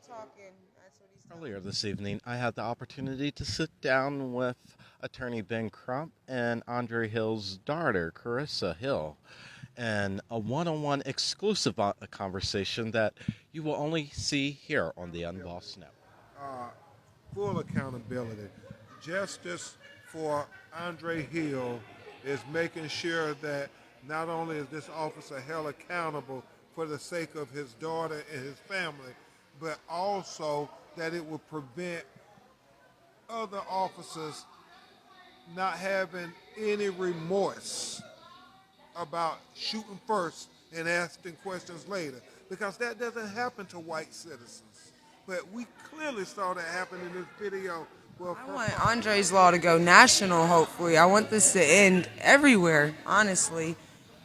talking. That's what he's telling Earlier me. this evening, I had the opportunity to sit down with attorney Ben Crump and Andre Hill's daughter, Karissa Hill, and a one-on-one exclusive conversation that you will only see here on the UnBossed Network. uh, Full accountability. Justice for Andre Hill is making sure that not only is this officer held accountable for the sake of his daughter and his family, but also that it will prevent other officers not having any remorse about shooting first and asking questions later, because that doesn't happen to white citizens. But we clearly saw that happen in this video. Well, I want Andre's Law to go national, hopefully. I want this to end everywhere, honestly.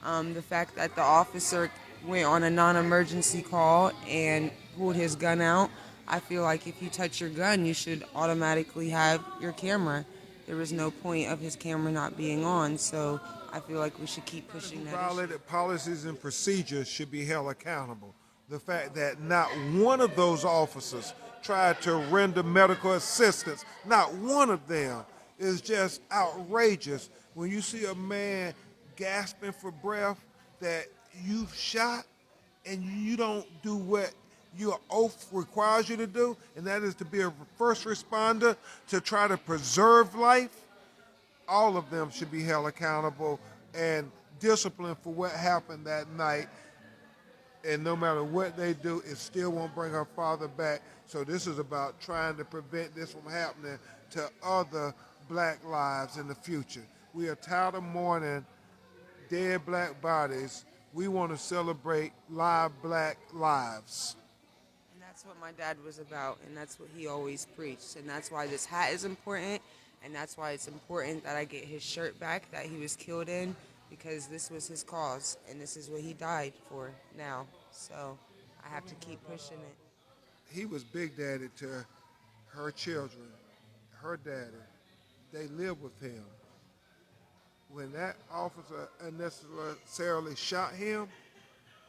The fact that the officer went on a non emergency call and pulled his gun out, I feel like if you touch your gun, you should automatically have your camera. There was no point of his camera not being on, so I feel like we should keep pushing that issue. violated policies and procedures should be held accountable. The fact that not one of those officers tried to render medical assistance, not one of them, is just outrageous. When you see a man gasping for breath that you've shot and you don't do what your oath requires you to do, and that is to be a first responder to try to preserve life, all of them should be held accountable and disciplined for what happened that night. And no matter what they do, it still won't bring her father back. So this is about trying to prevent this from happening to other black lives in the future. We are tired of mourning dead black bodies. We want to celebrate live black lives. And that's what my dad was about, and that's what he always preached. And that's why this hat is important, and that's why it's important that I get his shirt back that he was killed in, because this was his cause, and this is what he died for now. So I have to keep pushing it. He was Big Daddy to her children, her daddy. They live with him. When that officer unnecessarily shot him,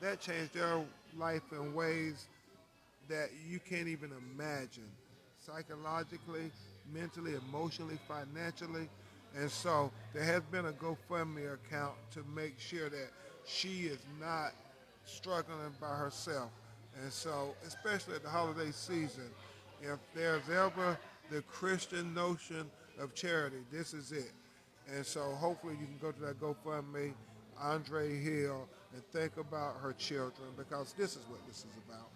that changed their life in ways that you can't even imagine, psychologically, mentally, emotionally, financially. And so there has been a GoFundMe account to make sure that she is not struggling by herself. And so, especially at the holiday season, if there's ever the Christian notion of charity, this is it. And so hopefully you can go to that GoFundMe, Andre Hill, and think about her children, because this is what this is about.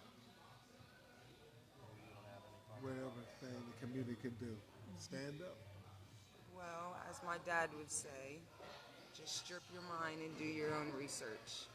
Whatever thing the community can do. Stand up. Well, as my dad would say, just strip your mind and do your own research.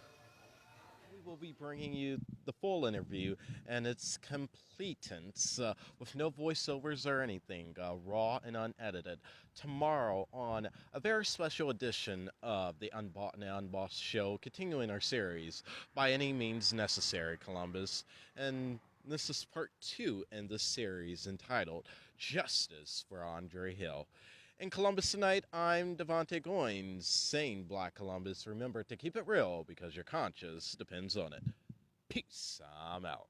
We will be bringing you the full interview and its completance with no voiceovers or anything, raw and unedited, tomorrow on a very special edition of the Unbought and Unbossed show, continuing our series, By Any Means Necessary, Columbus. And this is part 2 in this series entitled Justice for Andre Hill. In Columbus tonight, I'm Devontae Goins, saying Black Columbus, remember to keep it real because your conscience depends on it. Peace. I'm out.